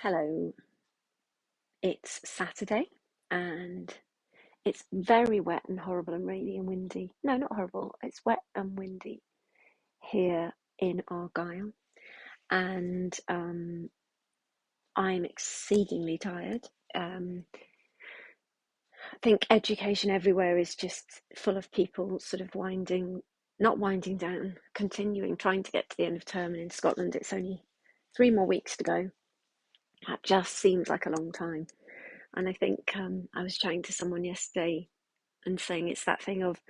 Hello, it's Saturday and it's very wet and horrible and rainy and windy. No, not horrible, it's wet and windy here in Argyll, and I'm exceedingly tired. I think education everywhere is just full of people sort of not winding down, continuing, trying to get to the end of term. And in Scotland, it's only 3 more weeks to go. That just seems like a long time. And I think I was chatting to someone yesterday and saying it's that thing of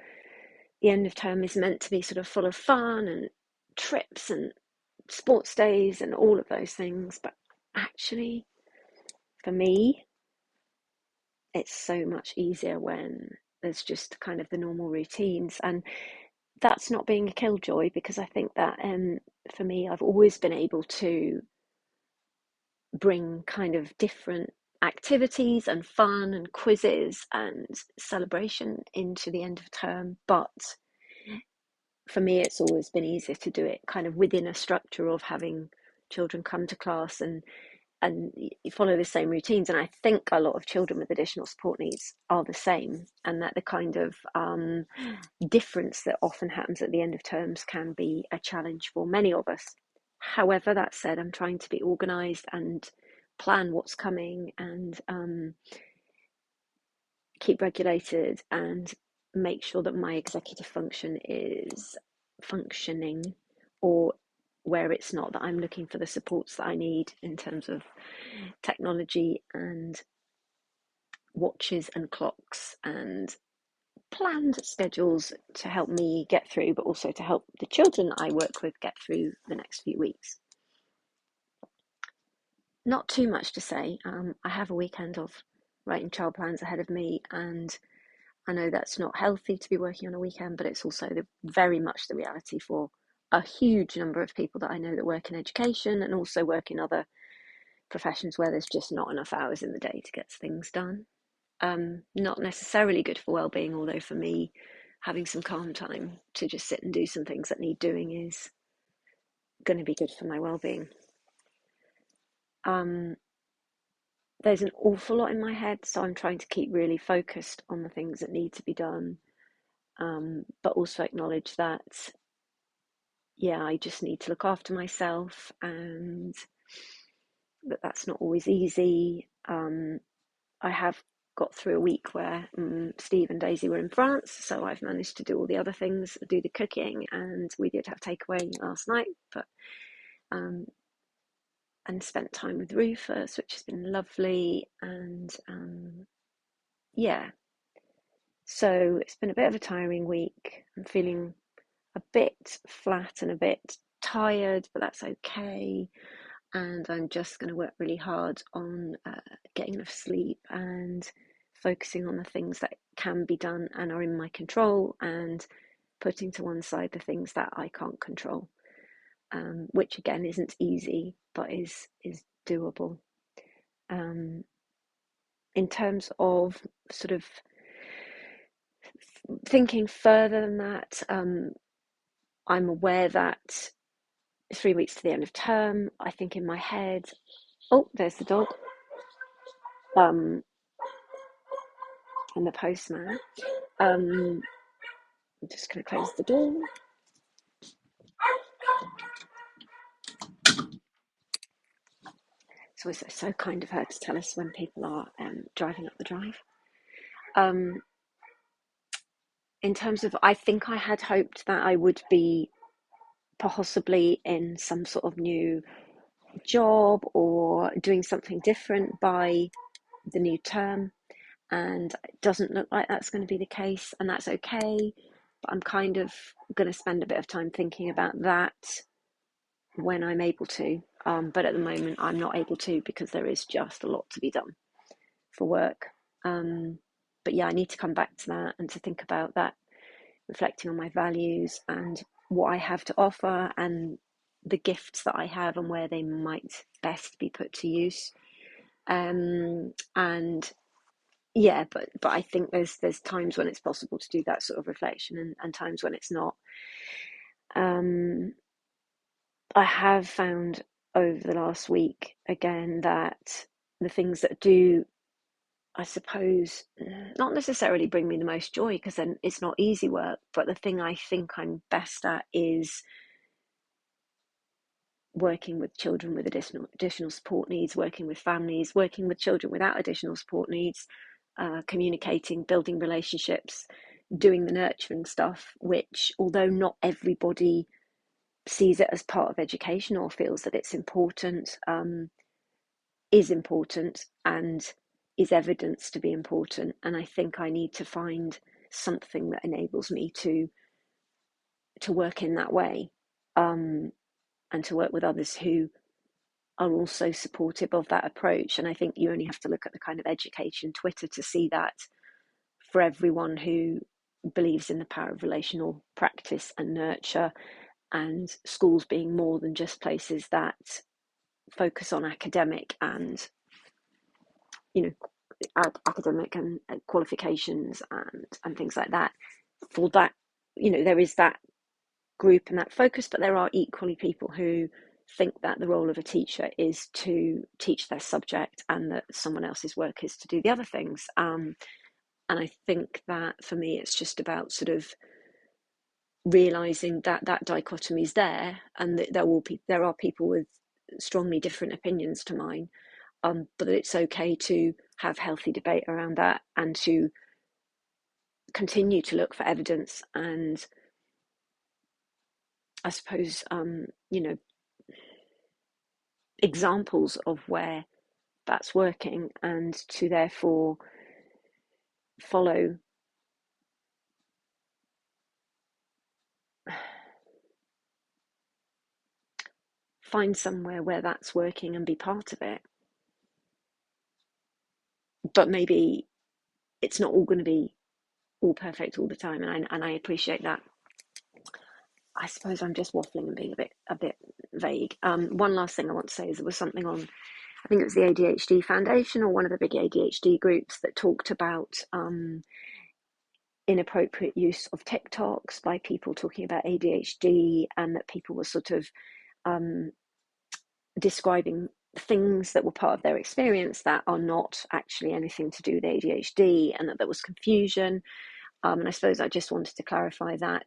the end of term is meant to be sort of full of fun and trips and sports days and all of those things. But actually, for me, it's so much easier when there's just kind of the normal routines. And that's not being a killjoy, because I think that for me, I've always been able to bring kind of different activities and fun and quizzes and celebration into the end of term. But for me, it's always been easier to do it kind of within a structure of having children come to class and follow the same routines. And I think a lot of children with additional support needs are the same, and that the kind of difference that often happens at the end of terms can be a challenge for many of us. However, that said, I'm trying to be organised and plan what's coming and keep regulated and make sure that my executive function is functioning, or where it's not, that I'm looking for the supports that I need in terms of technology and watches and clocks and planned schedules to help me get through, but also to help the children I work with get through the next few weeks. Not too much to say. I have a weekend of writing child plans ahead of me, and I know that's not healthy to be working on a weekend, but it's also very much the reality for a huge number of people that I know that work in education and also work in other professions where there's just not enough hours in the day to get things done. Not necessarily good for well-being, although for me, having some calm time to just sit and do some things that need doing is going to be good for my well-being. There's an awful lot in my head, so I'm trying to keep really focused on the things that need to be done, but also acknowledge that, yeah, I just need to look after myself, and that's not always easy. I have got through a week where Steve and Daisy were in France, so I've managed to do all the other things, do the cooking, and we did have takeaway last night, but and spent time with Rufus, which has been lovely, and yeah, so it's been a bit of a tiring week. I'm feeling a bit flat and a bit tired, but that's okay. And I'm just going to work really hard on getting enough sleep and focusing on the things that can be done and are in my control, and putting to one side the things that I can't control, which again isn't easy, but is doable. In terms of sort of thinking further than that, I'm aware that 3 weeks to the end of term, I think in my head, oh, there's the dog, and the postman. I'm just going to close the door. It's always so kind of her to tell us when people are driving up the drive. In terms of, I think I had hoped that I would be possibly in some sort of new job or doing something different by the new term, and it doesn't look like that's going to be the case, and that's okay. But I'm kind of going to spend a bit of time thinking about that when I'm able to. But at the moment, I'm not able to, because there is just a lot to be done for work. But yeah, I need to come back to that and to think about that, reflecting on my values and what I have to offer and the gifts that I have and where they might best be put to use. And yeah, but I think there's times when it's possible to do that sort of reflection, and times when it's not. I have found over the last week again that the things that do, I suppose, not necessarily bring me the most joy, because then it's not easy work, but the thing I think I'm best at is working with children with additional support needs, working with families, working with children without additional support needs, communicating, building relationships, doing the nurturing stuff, which, although not everybody sees it as part of education or feels that it's important, is important and is evidence to be important. And I think I need to find something that enables me to work in that way, and to work with others who are also supportive of that approach. And I think you only have to look at the kind of education Twitter to see that for everyone who believes in the power of relational practice and nurture, and schools being more than just places that focus on academic and, you know, academic and qualifications and things like that. For that, there is that group and that focus, but there are equally people who think that the role of a teacher is to teach their subject and that someone else's work is to do the other things. And I think that for me, it's just about sort of realizing that that dichotomy is there, and that there are people with strongly different opinions to mine, but it's okay to have healthy debate around that and to continue to look for evidence and, I suppose, examples of where that's working, and to therefore follow find somewhere where that's working and be part of it. But maybe it's not all going to be all perfect all the time, and I appreciate that. I suppose I'm just waffling and being a bit vague. One last thing I want to say is there was something on, I think it was the ADHD Foundation or one of the big ADHD groups, that talked about inappropriate use of TikToks by people talking about ADHD, and that people were sort of describing things that were part of their experience that are not actually anything to do with ADHD, and that there was confusion. And I suppose I just wanted to clarify that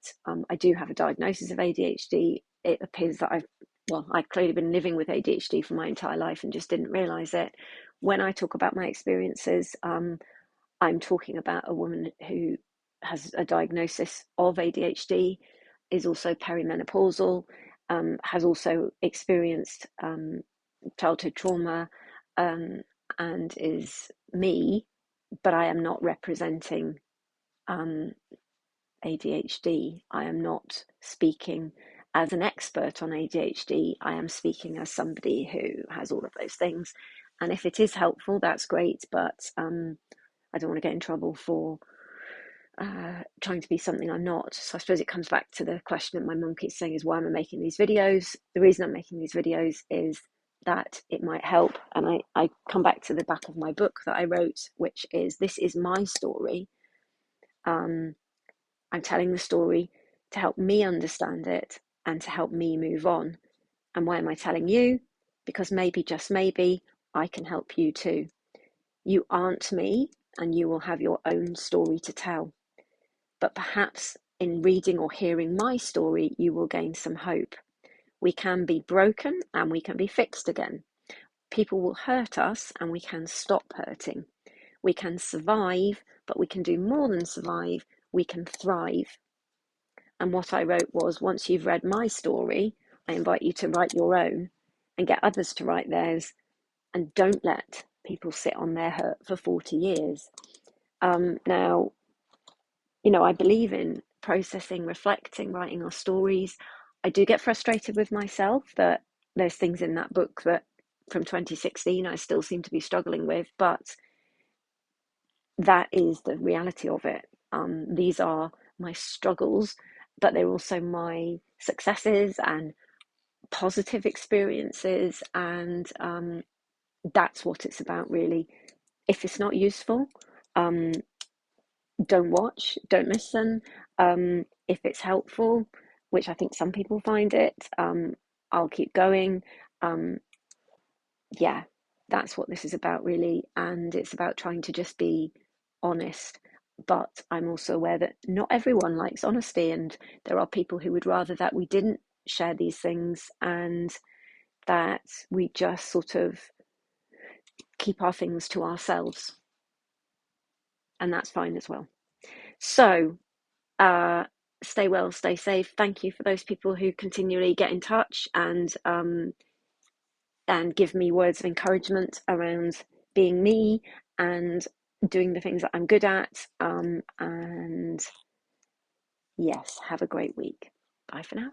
I do have a diagnosis of ADHD. It appears that I've clearly been living with ADHD for my entire life and just didn't realize it. When I talk about my experiences, I'm talking about a woman who has a diagnosis of ADHD, is also perimenopausal, has also experienced childhood trauma, and is me, but I am not representing ADHD. I am not speaking as an expert on ADHD. I am speaking as somebody who has all of those things. And if it is helpful, that's great, but I don't want to get in trouble for trying to be something I'm not. So I suppose it comes back to the question that my mum keeps saying, is why am I making these videos? The reason I'm making these videos is that it might help. And I come back to the back of my book that I wrote, which is, this is my story. I'm telling the story to help me understand it and to help me move on. And why am I telling you? Because maybe, just maybe, I can help you too. You aren't me, and you will have your own story to tell. But perhaps in reading or hearing my story, you will gain some hope. We can be broken and we can be fixed again. People will hurt us and we can stop hurting. We can survive, but we can do more than survive. We can thrive. And what I wrote was, once you've read my story, I invite you to write your own and get others to write theirs, and don't let people sit on their hurt for 40 years. Now, I believe in processing, reflecting, writing our stories. I do get frustrated with myself that there's things in that book that from 2016 I still seem to be struggling with, but that is the reality of it. These are my struggles, but they're also my successes and positive experiences, and that's what it's about, really. If it's not useful, don't watch, don't listen. If it's helpful, which I think some people find it, I'll keep going. Yeah, that's what this is about, really. And it's about trying to just be honest. But I'm also aware that not everyone likes honesty, and there are people who would rather that we didn't share these things and that we just sort of keep our things to ourselves. And that's fine as well. So, uh, stay well, stay safe. Thank you for those people who continually get in touch and give me words of encouragement around being me and doing the things that I'm good at. And yes, have a great week. Bye for now.